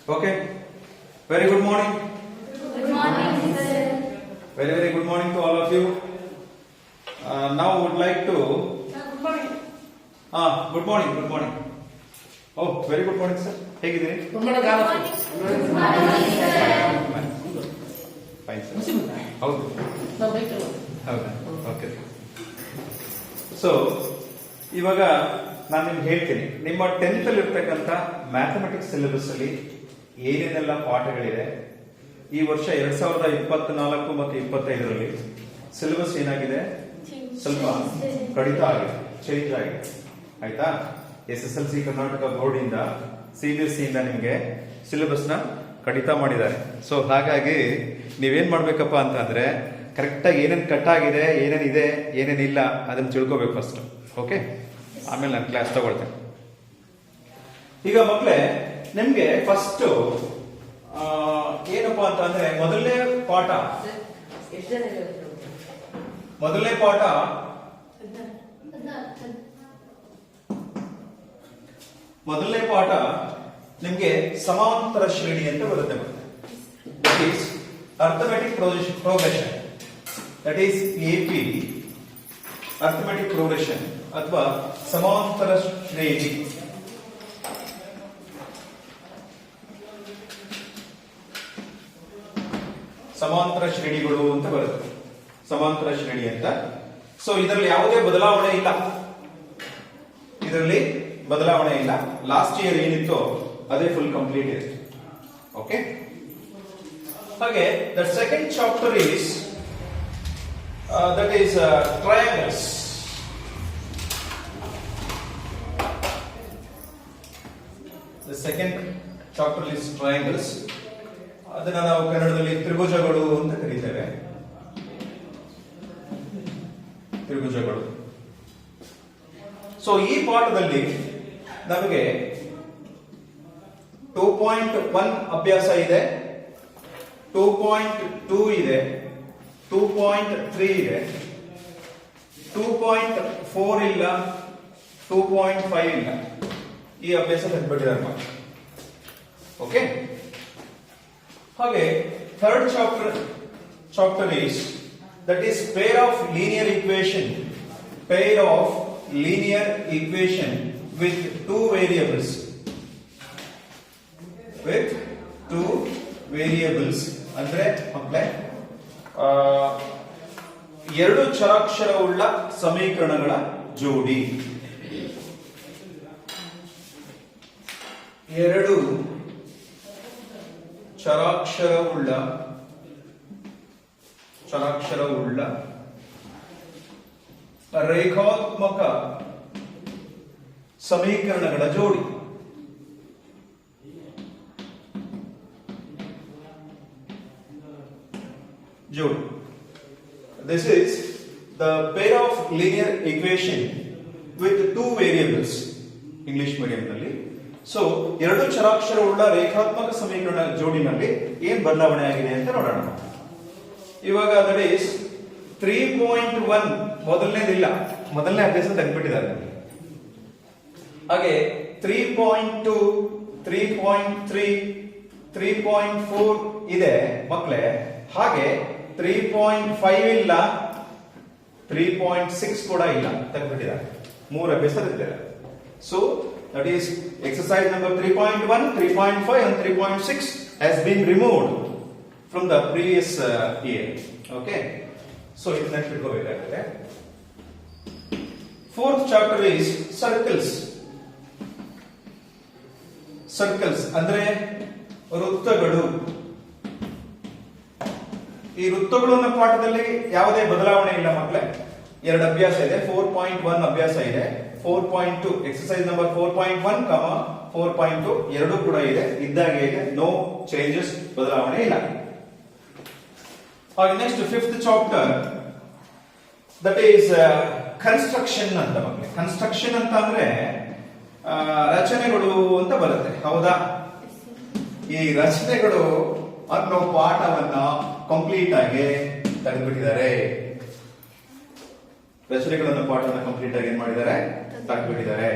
Okay. Very good morning. Good morning, sir. Very good morning to all of you. Now would like to. Good morning. Good morning. Oh, very good morning, sir. ಹೇಗಿದ್ದೀರಿ? Good morning, sir. Fine, sir. ಹೌದು. ಹೌದಾ? Okay. So ಇವಾಗ ನಾನು ನಿಮ್ಗೆ ಹೇಳ್ತೀನಿ, ನಿಮ್ಮ 10th ಅಲ್ಲಿ ಇರ್ತಕ್ಕಂಥ ಮ್ಯಾಥಮೆಟಿಕ್ಸ್ ಸಿಲೆಬಸ್ ಅಲ್ಲಿ ಏನೇನೆಲ್ಲ ಪಾಠಗಳಿದೆ, ಈ ವರ್ಷ 2024 ಮತ್ತು 25ರಲ್ಲಿ ಸಿಲೆಬಸ್ ಏನಾಗಿದೆ, ಸ್ವಲ್ಪ ಕಡಿತ ಆಗಿದೆ, ಚೇಂಜ್ ಆಗಿದೆ. ಆಯ್ತಾ? SSLC ಕರ್ನಾಟಕ ಬೋರ್ಡ್ ಇಂದ CBSE ಇಂದ ನಿಮಗೆ ಸಿಲೆಬಸ್ ನ ಕಡಿತ ಮಾಡಿದ್ದಾರೆ. ಸೊ ಹಾಗಾಗಿ ನೀವೇನ್ ಮಾಡ್ಬೇಕಪ್ಪ ಅಂತಂದ್ರೆ ಕರೆಕ್ಟಾಗಿ ಏನೇನು ಕಟ್ ಆಗಿದೆ, ಏನೇನಿದೆ, ಏನೇನಿಲ್ಲ ಅದನ್ನ ತಿಳ್ಕೋಬೇಕು ಫಸ್ಟ್. ಓಕೆ, ಆಮೇಲೆ ನಾನು ಕ್ಲಾಸ್ ತಗೊಳ್ತೇನೆ. ಈಗ ಮಕ್ಕಳೇ, ನಿಮ್ಗೆ ಫಸ್ಟ್ ಏನಪ್ಪಾ ಅಂತಂದ್ರೆ ಮೊದಲನೇ ಪಾಠ ನಿಮ್ಗೆ ಸಮಾಂತರ ಶ್ರೇಣಿ ಅಂತ ಬರುತ್ತೆ. That is arithmetic progression, that is AP arithmetic progression ಅಥವಾ ಸಮಾಂತರ ಶ್ರೇಣಿ. ಸಮಾಂತರ ಶ್ರೇಣಿಗಳು ಅಂತ ಬರುತ್ತೆ, ಸಮಾಂತರ ಶ್ರೇಣಿ ಅಂತ. ಸೊ ಇದರಲ್ಲಿ ಯಾವುದೇ ಬದಲಾವಣೆ ಇಲ್ಲ. ಲಾಸ್ಟ್ ಇಯರ್ ಏನಿತ್ತು ಅದೇ ಫುಲ್ ಕಂಪ್ಲೀಟ್ ಇದೆ. ಓಕೆ, ಹಾಗೆ the second chapter is that is triangles. The second chapter is triangles. ಅದನ್ನ ನಾವು ಕನ್ನಡದಲ್ಲಿ ತ್ರಿಭುಜಗಳು ಅಂತ ಕರೀತೇವೆ. ತ್ರಿಭುಜಗಳು. ಸೊ ಈ ಪಾಠದಲ್ಲಿ ನಮಗೆ 2.1 ಅಭ್ಯಾಸ ಇದೆ, 2.2 ಇದೆ, 2.3 ಇದೆ, 2.4 ಇಲ್ಲ, 2.5 ಇಲ್ಲ. ಈ ಅಭ್ಯಾಸ ತಂದ್ಬಿಟ್ಟಿದ್ದಾರೆ. ಓಕೆ, ಹಾಗೆ third chapter is that is pair of linear equation with two variables ಅಂದ್ರೆ ಮಕ್ಕಳೇ, ಎರಡು ಚರಾಕ್ಷರವುಳ್ಳ ಸಮೀಕರಣಗಳ ಜೋಡಿ. ಎರಡು ಚರಾಕ್ಷರವುಳ್ಳ ರೇಖಾತ್ಮಕ ಸಮೀಕರಣಗಳ ಜೋಡಿ. This is the pair of linear equation with two variables. English medium ನಲ್ಲಿ. ಸೊ ಎರಡು ಚರಾಕ್ಷರವುಳ್ಳ ರೇಖಾತ್ಮಕ ಸಮೀಕರಣ ಜೋಡಿನಲ್ಲಿ ಏನ್ ಬದಲಾವಣೆ ಆಗಿದೆ ಅಂತ ನೋಡೋಣ. ಇವಾಗ ದಟ್ ಈಸ್ 3.1 ಮೊದಲನೇ ಅಭ್ಯಾಸ ತೆಗೆದುಬಿಟ್ಟಿದ್ದಾರೆ. ಹಾಗೆ 3.2, 3.3, 3.4 ಇದೆ ಮಕ್ಕಳೇ. ಹಾಗೆ 3.5 ಇಲ್ಲ, 3.6 ಕೂಡ ಇಲ್ಲ, ತೆಗೆದುಬಿಟ್ಟಿದ್ದಾರೆ. ಮೂರು ಅಭ್ಯಾಸ ತೆಗೆದಿದ್ದಾರೆ. So that is exercise number 3.1, 3.5 and 3.6 has been removed from the previous year. Okay, so it next will go back. Fourth chapter is circles ಅಂದ್ರೆ ವೃತ್ತಗಳು. ಈ ವೃತ್ತಗಳು ಅನ್ನೋ ಪಾಠದಲ್ಲಿ ಯಾವುದೇ ಬದಲಾವಣೆ ಇಲ್ಲ ಮಕ್ಕಳೇ. ಎರಡು ಅಭ್ಯಾಸ ಇದೆ, 4.1 ಅಭ್ಯಾಸ ಇದೆ, 4.2 ಎಕ್ಸರ್ಸೈಸ್ ನಂಬರ್ 4.1, 4.2 ಎರಡೂ ಕೂಡ ಇದ್ದಾಗೆ ಇದೆ. ನೋ ಚೇಂಜಸ್, ಬದಲಾವಣೆ ಇಲ್ಲ. ಹಾಗೆ next fifth chapter that is construction ಅಂತ ಮಕ್ಕಳೇ. ಕನ್ಸ್ಟ್ರಕ್ಷನ್ ಅಂತ ಅಂದ್ರೆ ರಚನೆಗಳು ಅಂತ ಬರುತ್ತೆ, ಹೌದಾ? ಈ ರಚನೆಗಳು ಅನ್ನೋ ಪಾಠವನ್ನ ಕಂಪ್ಲೀಟ್ ಆಗಿ ತೆಗೆದುಬಿಟ್ಟಿದ್ದಾರೆ. ರಚನೆಗಳನ್ನು ಪಾಠವನ್ನು ಕಂಪ್ಲೀಟ್ ಆಗಿ ಏನ್ ಮಾಡಿದ್ದಾರೆ, ತೆಗೆದುಬಿಟ್ಟಿದ್ದಾರೆ.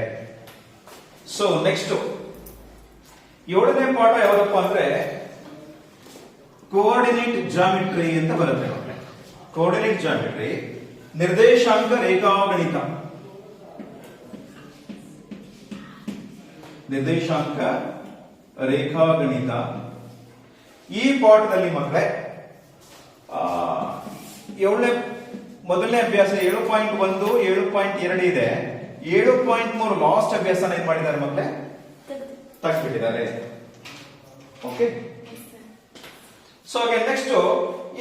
ಸೊ ನೆಕ್ಸ್ಟ್ ಏಳನೇ ಪಾಠ ಯಾವ್ದಪ್ಪ ಅಂದ್ರೆ ಕೋಆರ್ಡಿನೇಟ್ ಜಾಮಿಟ್ರಿ ಅಂತ ಬರುತ್ತೆ ಮಕ್ಕಳೇ. ಕೋಆರ್ಡಿನೇಟ್ ಜಾಮಿಟ್ರಿ, ನಿರ್ದೇಶಾಂಕ ರೇಖಾಗಣಿತ. ನಿರ್ದೇಶಾಂಕ ರೇಖಾಗಣಿತ. ಈ ಪಾಠದಲ್ಲಿ ಮಕ್ಕಳೇ ಮೊದಲನೇ ಅಭ್ಯಾಸ 7.1 7.2 ಇದೆ. 7.3 ಲಾಸ್ಟ್ ಅಭ್ಯಾಸನ ಏನ್ ಮಾಡಿದ್ದಾರೆ ಮಕ್ಕಳೇ? ತೆಗೆದುಬಿಟ್ಟಿದ್ದಾರೆ. ಓಕೆ, ಸೊ ಹಾಗೆ ನೆಕ್ಸ್ಟ್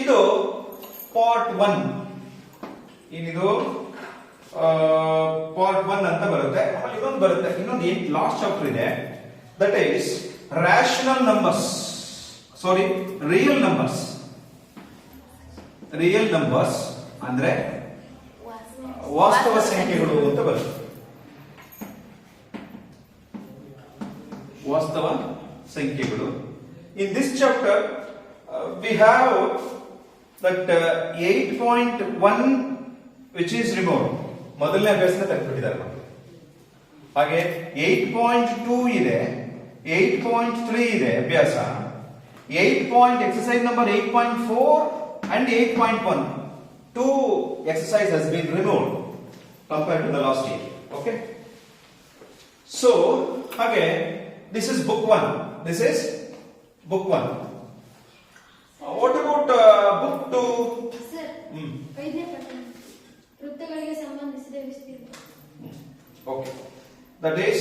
ಇದು ಪಾರ್ಟ್ 1. ಏನಿದು ಪಾರ್ಟ್ 1 ಅಂತ ಬರುತ್ತೆ. ಆಮೇಲೆ ಇನ್ನೊಂದು ಬರುತ್ತೆ, ಇನ್ನೊಂದು ಲಾಸ್ಟ್ ಚಾಪ್ಟರ್ ಇದೆ, that is rational numbers, sorry real numbers. Real numbers ಅಂದ್ರೆ ವಾಸ್ತವ ಸಂಖ್ಯೆಗಳು ಅಂತ ಬರುತ್ತೆ. ವಾಸ್ತವ ಸಂಖ್ಯೆಗಳು. In this chapter we have that 8.1 which is removed. ಮೊದಲನೇ ಅಭ್ಯಾಸನ ತೆಗೆದುಬಿಟ್ಟಿದ್ದಾರೆ ಮಕ್ಕಳು. ಹಾಗೆ 8.2 ಇದೆ, 8.3 ಇದೆ ಅಭ್ಯಾಸ, exercise number 8.4 and 8.1. 2 exercise has been removed compared to the last year. Okay, so ಹಾಗೆ this is book 1. This is book 1. What about book 2? Sir, 5ನೇ ಪಾಠ ವೃತ್ತಗಳಿಗೆ ಸಂಬಂಧಿಸಿದ ವಿಸ್ತೀರ್ಣ. Okay, that is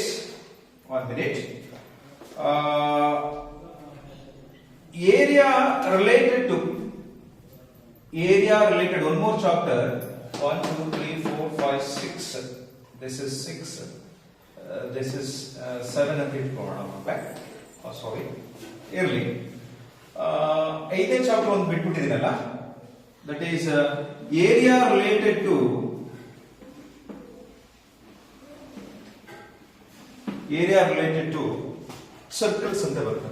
1 minute. Area related, one more chapter. 1 2 3 4 5 6. This is 6. This is 7 ಅಂತ ಇಟ್ಕೊಳ್ಳೋಣ ಮಕ್ಕಳೇ. ಸಾರಿ, ಇರಲಿ. 5ನೇ ಚಾಪ್ಟರ್ ಒಂದು ಬಿಟ್ಬಿಟ್ಟಿದ್ದೀನಲ್ಲ, that is area related to circles ಅಂತ ಬರುತ್ತೆ.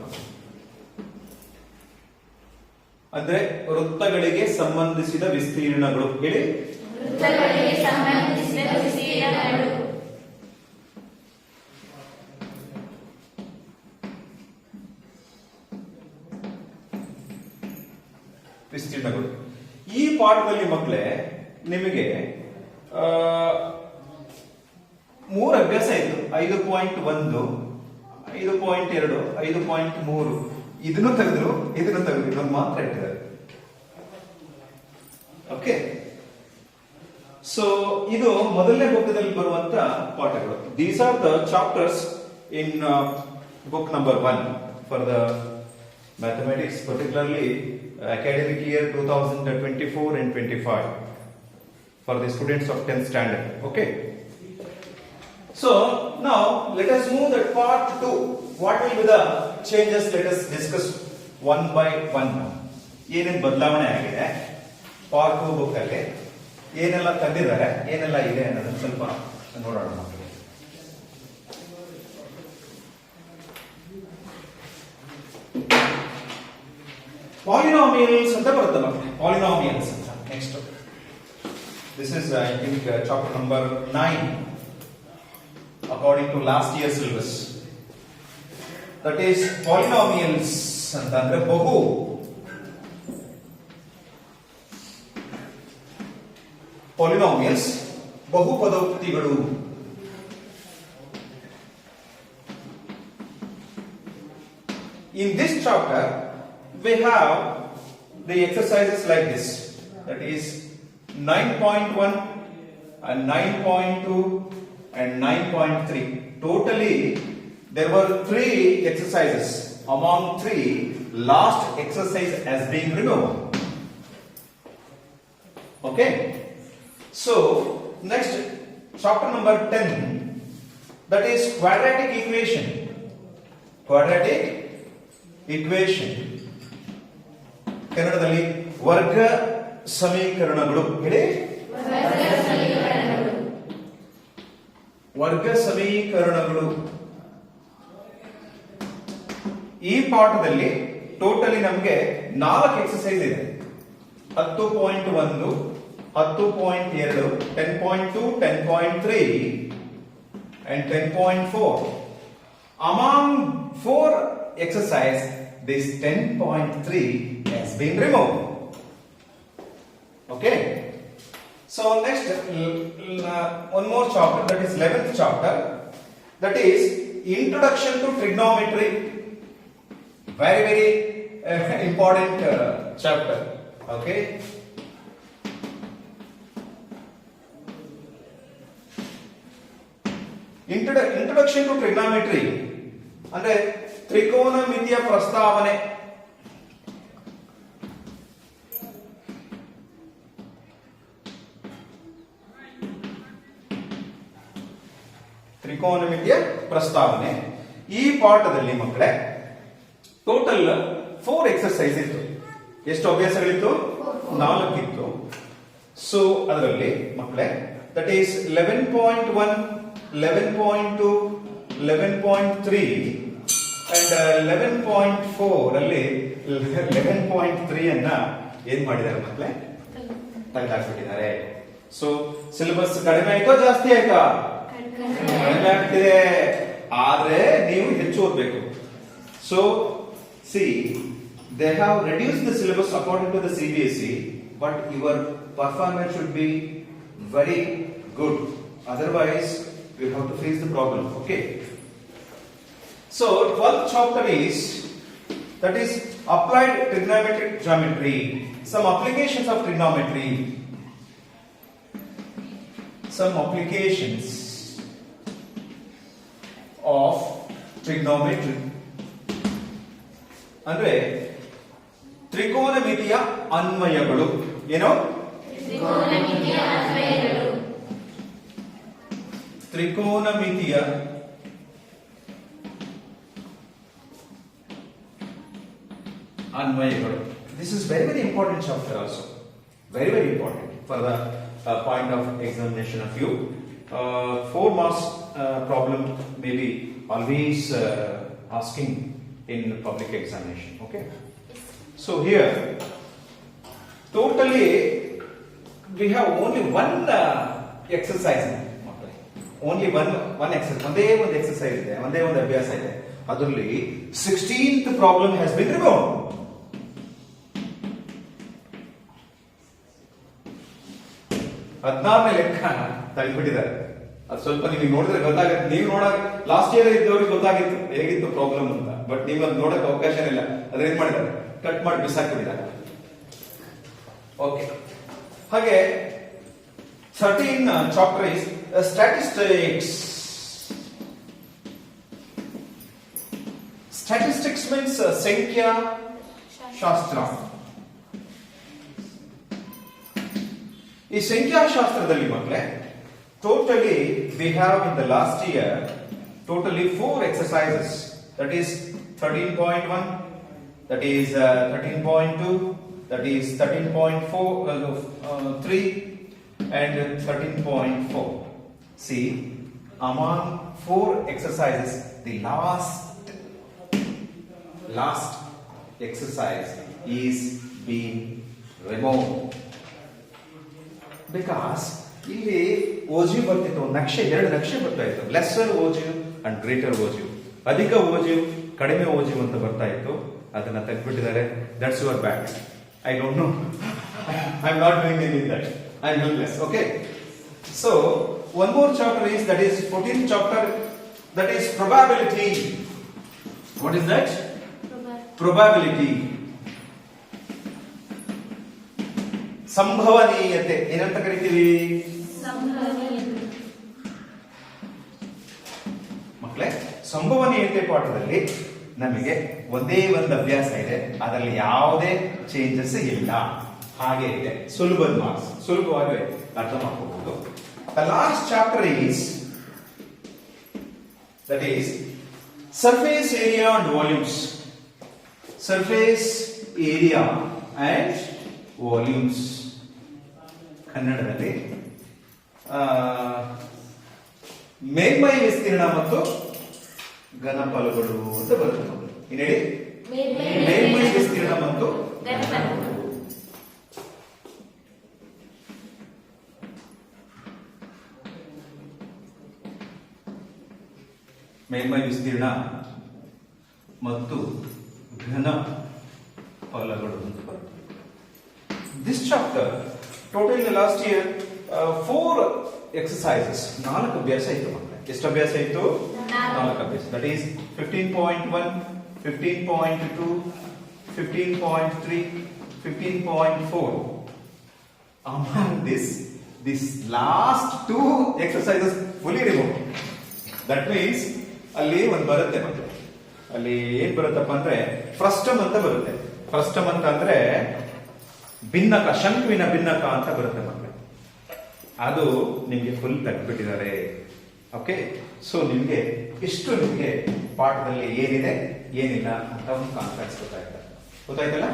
ಅಂದ್ರೆ ವೃತ್ತಗಳಿಗೆ ಸಂಬಂಧಿಸಿದ ವಿಸ್ತೀರ್ಣಗಳು. ಹೇಳಿ, ವೃತ್ತಗಳಿಗೆ ಸಂಬಂಧಿಸಿದ ವಿಸ್ತೀರ್ಣಗಳು. ವಿಸ್ತೀರ್ಣಗಳು. ಈ ಪಾಠದಲ್ಲಿ ಮಕ್ಕಳೇ ನಿಮಗೆ 3 ಅಭ್ಯಾಸ ಇತ್ತು. 5.1, 5.2, 5.3. ಇದನ್ನು ತೆಗೆದ್ರು, ಇದನ್ನು ಮಾತ್ರ ಇಟ್ಟಿದ್ದಾರೆ. ಓಕೆ, ಸೊ ಇದು ಮೊದಲನೇ ಬುಕ್ದಲ್ಲಿ ಬರುವಂತ ಪಾಠಗಳು. These are the chapters in book number 1 for the mathematics, particularly academic year 2024 and 25 for the students of 10th standard. Okay, so now let us move that part 2. What will be the changes? Let us discuss one by one now. ಏನೇನು ಬದಲಾವಣೆ ಆಗಿದೆ part 2 book ಅಲ್ಲಿ, ಏನೆಲ್ಲ ತಂದಿದ್ದಾರೆ, ಏನೆಲ್ಲ ಇದೆ ಅನ್ನೋದನ್ನ ಸ್ವಲ್ಪ ನೋಡೋಣ ಮಕ್ಕಳಿಗೆ. ಪಾಲಿನಾಮಿಯಲ್ಸ್ ಅಂತ ಬರುತ್ತೆ ಮಕ್ಕಳೇ. ಪಾಲಿನಾಮಿಯಲ್ಸ್ ಅಂತ next. This is I think chapter number 9 according to last year syllabus. That is polynomials ಅಂತ ಅಂದ್ರೆ ಪಾಲಿನಾಮಿಯಲ್ಸ್, ಬಹುಪದೋಕ್ತಿಗಳು. In this chapter we have the exercises like this, that is 9.1 and 9.2 and 9.3. Totally there were 3 exercises. Among 3, last exercise has been removed. Okay, so next chapter number 10, that is quadratic equation. ಕನ್ನಡದಲ್ಲಿ ವರ್ಗ ಸಮೀಕರಣಗಳು. ಹೇಳಿ, ವರ್ಗ ಸಮೀಕರಣಗಳು. ಈ ಪಾಠದಲ್ಲಿ totally ನಮಗೆ 4 exercise ಇದೆ. 10.1, 10.2, 10.2, 10.3 and 10.4. Among 4 exercise, this 10.3 has been removed. Okay. So next, one more chapter, that is 11th chapter, that is Introduction to Trigonometry. Very important chapter. Okay. Introduction to Trigonometry ಅಂದ್ರೆ ತ್ರಿಕೋನಮಿತಿಯ ಪ್ರಸ್ತಾವನೆ. ತ್ರಿಕೋನಮಿತಿಯ ಪ್ರಸ್ತಾವನೆ. ಈ ಪಾಠದಲ್ಲಿ ಮಕ್ಕಳೇ total 4 exercise ಇತ್ತು. ಎಷ್ಟು ಅಭ್ಯಾಸಗಳಿತ್ತು? 4 ಇತ್ತು. So ಅದರಲ್ಲಿ ಮಕ್ಕಳೇ ದಟ್ ಈಸ್ 11.1, 11.2, 11.3 ಅಂಡ್ 11.4 ಅಲ್ಲಿ 11.3 ಅನ್ನ ಏನ್ ಮಾಡಿದ್ದಾರೆ ಮಕ್ಕಳೇ? ತೆಗೆದಾಕ್ಬಿಟ್ಟಿದ್ದಾರೆ. ಸೊ ಸಿಲೆಬಸ್ ಕಡಿಮೆ ಆಯ್ತಾ ಜಾಸ್ತಿ ಆಯ್ತಾ? ಕಡಿಮೆ ಆಗ್ತಿದೆ. ಆದ್ರೆ ನೀವು ಹೆಚ್ಚು ಓದ್ಬೇಕು. So see they have reduce the syllabus according to the CBSE, but your performance should be very good. Otherwise, you have to face the problem. Okay. So 12th chapter is, that is applied trigonometric geometry. Some applications of trigonometry. Some applications of trigonometry. ಅಂದ್ರೆ ತ್ರಿಕೋನಮಿತಿಯ ಅನ್ವಯಗಳು. ಏನು? ತ್ರಿಕೋನಮಿತಿಯ ಅನ್ವಯಗಳು. ತ್ರಿಕೋನಮಿತಿಯ ಅನ್ವಯಗಳು. This is very important chapter also. Very important for the point of examination of you. 4 marks problem may be always asking in public examination. Okay. So here totally we have only one exercise. Only one exercise. ಒಂದೇ ಒಂದು exercise ಇದೆ, ಒಂದೇ ಒಂದು ಅಭ್ಯಾಸ ಇದೆ. ಅದರಲ್ಲಿ 16th problem has been removed. ಹದಿನಾರನೇ ಲೆಕ್ಕ ತೆಗೆದುಬಿಟ್ಟಿದ್ದಾರೆ. ಅದು ಸ್ವಲ್ಪ ನಿಮಗೆ ನೋಡಿದ್ರೆ ಗೊತ್ತಾಗುತ್ತೆ. ನೀವು ನೋಡಕ್ ಲಾಸ್ಟ್ ಇಯರ್ ಇದ್ದವ್ರಿಗೆ ಗೊತ್ತಾಗಿತ್ತು ಹೇಗಿತ್ತು ಪ್ರಾಬ್ಲಮ್ ಅಂತ. ಬಟ್ ನೀವು ಅದು ನೋಡಕ್ ಅವಕಾಶ ಇಲ್ಲ. ಅದ್ರ ಏನ್ ಮಾಡಿದ್ದಾರೆ? ಕಟ್ ಮಾಡಿ ಬಿಸಾಕಿಬಿಟ್ಟಿದ್ದಾರೆ. ಓಕೆ. ಹಾಗೆ 13 chapter is statistics. Statistics means ಸಂಖ್ಯಾ ಶಾಸ್ತ್ರ. ಈ ಸಂಖ್ಯಾಶಾಸ್ತ್ರದಲ್ಲಿ ಮಕ್ಕಳೇ totally we have in the last year totally 4 exercises. That is 13.1, that is 13.2, that is 13.3 and 13.4. See, among 4 exercises, the last exercise is being removed because ಇಲ್ಲಿ ಓಜಿ ಬರ್ತಿತ್ತು. ನಕ್ಷೆ 2 ನಕ್ಷೆ ಬರ್ತಾ ಇತ್ತು. Lesser OG and greater OG. ಅಧಿಕ OG ಕಡಿಮೆ OG ಅಂತ ಬರ್ತಾ ಇತ್ತು. ಅದನ್ನ ತೆಗೆದ್ಬಿಟ್ಟಿದ್ದಾರೆ. That's your bad. I don't know. I am not doing any that. I am helpless. Okay. So one more chapter is, that is 14th chapter, that is probability. What is that? Probability. ಸಂಭವನೀಯತೆ ಏನಂತ ಕರಿತೀವಿ? ಮಕ್ಕಳೇ ಸಂಭವನೀಯತೆ ಪಾಠದಲ್ಲಿ ನಮಗೆ ಒಂದೇ ಒಂದು ಅಭ್ಯಾಸ ಇದೆ. ಅದರಲ್ಲಿ ಯಾವುದೇ ಚೇಂಜಸ್ ಇಲ್ಲ. ಹಾಗೆ ಇದೆ. ಸುಲಭದ ಮಾರ್ಕ್ಸ್ ಸುಲಭವಾಗಿ ಅರ್ಥ ಮಾಡ್ಕೋಬಹುದು. The last chapter is, that is surface area and volumes. Surface area and volumes. ಕನ್ನಡದಲ್ಲಿ ಮೇಲ್ಮೈ ವಿಸ್ತೀರ್ಣ ಮತ್ತು ಘನಫಲಗಳು ಅಂತ ಬರುತ್ತೆ. ಏನು ಹೇಳಿ? ಮೇಲ್ಮೈ ವಿಸ್ತೀರ್ಣ ಮತ್ತು ಘನಫಲಗಳು. ಮೇಲ್ಮೈ ವಿಸ್ತೀರ್ಣ ಮತ್ತು ಘನ ಫಲಗಳು ಅಂತ ಬರುತ್ತೆ. This chapter total last year 4 exercises, 4 ಅಭ್ಯಾಸ ಇತ್ತು ಮಕ್ಕಳೇ. ಎಷ್ಟು ಅಭ್ಯಾಸ ಇತ್ತು? 4 ಅಭ್ಯಾಸ. That is 15.1, 15.2, 15.3, 15.4. Among this last 2 exercises fully removed. That means ಅಲ್ಲಿ ಒಂದು ಬರುತ್ತೆ ಮತ್ತೆ, ಅಲ್ಲಿ ಏನ್ ಬರುತ್ತಪ್ಪ ಅಂದ್ರೆ ಫ್ರಸ್ಟಮ್ ಅಂತ ಬರುತ್ತೆ. ಫ್ರಸ್ಟಮ್ ಅಂತ ಅಂದ್ರೆ ಭಿನ್ನಕ, ಶಂಕುವಿನ ಭಿನ್ನಕ ಅಂತ ಬರುತ್ತೆ ಮಕ್ಕಳು. ಅದು ನಿಮ್ಗೆ ಫುಲ್ ತೆಗೆದ್ಬಿಟ್ಟಿದ್ದಾರೆ. ಓಕೆ, ಸೊ ನಿಮ್ಗೆ ಇಷ್ಟು ನಿಮ್ಗೆ ಪಾಠದಲ್ಲಿ ಏನಿದೆ ಏನಿಲ್ಲ ಅಂತ ಒಂದು ಕಾನ್ಫಿಡೆನ್ಸ್ ಗೊತ್ತಾಯ್ತಲ್ಲ.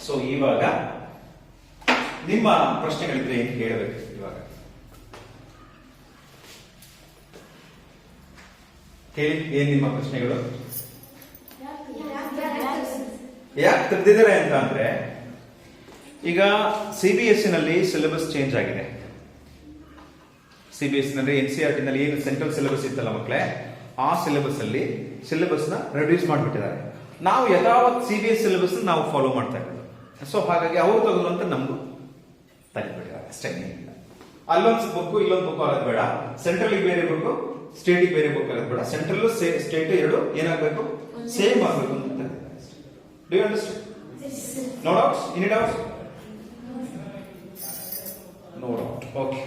ಸೊ ಇವಾಗ ನಿಮ್ಮ ಪ್ರಶ್ನೆಗಳಿದ್ರೆ ಏನ್ ಕೇಳಬೇಕು ಇವಾಗ ಹೇಳಿ. ಏನ್ ನಿಮ್ಮ ಪ್ರಶ್ನೆಗಳು? ಯಾಕೆ ತೆಗೆದಿದ್ದಾರೆ ಅಂತ ಅಂದ್ರೆ, ಈಗ ಸಿಬಿಎಸ್ಇ ನಲ್ಲಿ ಸಿಲೆಬಸ್ ಚೇಂಜ್ ಆಗಿದೆ. ಸಿಬಿಎಸ್ಇ ನಲ್ಲಿ NCERT ನಲ್ಲಿ ಏನು ಸೆಂಟ್ರಲ್ ಸಿಲೆಬಸ್ ಇತ್ತಲ್ಲ ಮಕ್ಕಳೇ, ಆ ಸಿಲೆಬಸ್ ಅಲ್ಲಿ ಸಿಲೆಬಸ್ ನ ರಿಡ್ಯೂಸ್ ಮಾಡಿಬಿಟ್ಟಿದ್ದಾರೆ. ನಾವು ಯಥಾವತ್ ಸಿಬಿಎಸ್ ಸಿಲೆಬಸ್ ನಾವು ಫಾಲೋ ಮಾಡ್ತಾ ಇರೋದು. ಸೊ ಹಾಗಾಗಿ ಅವ್ರು ತೆಗೆದು ಅಂತ ನಮ್ದು ತೆಗೆದುಬಿಟ್ಟಿದ್ದಾರೆ ಅಷ್ಟೇ. ಅಲ್ಲೊಂದು ಬುಕ್ ಇಲ್ಲೊಂದು ಬುಕ್ ಆಗೋದು ಬೇಡ. ಸೆಂಟ್ರಲ್ ಬೇರೆ ಬುಕ್, ಸ್ಟೇಟ್ ಬೇರೆ ಬುಕ್ ಆಗೋದು ಬೇಡ. ಸೆಂಟ್ರಲ್ ಸ್ಟೇಟ್ ಎರಡು ಏನಾಗಬೇಕು? ಸೇಮ್ ಆಗಬೇಕು ಅಂತ ತೆಗೆದಿದ್ದಾರೆ. Do you understand? No doubts? Any doubts? No doubt. Okay.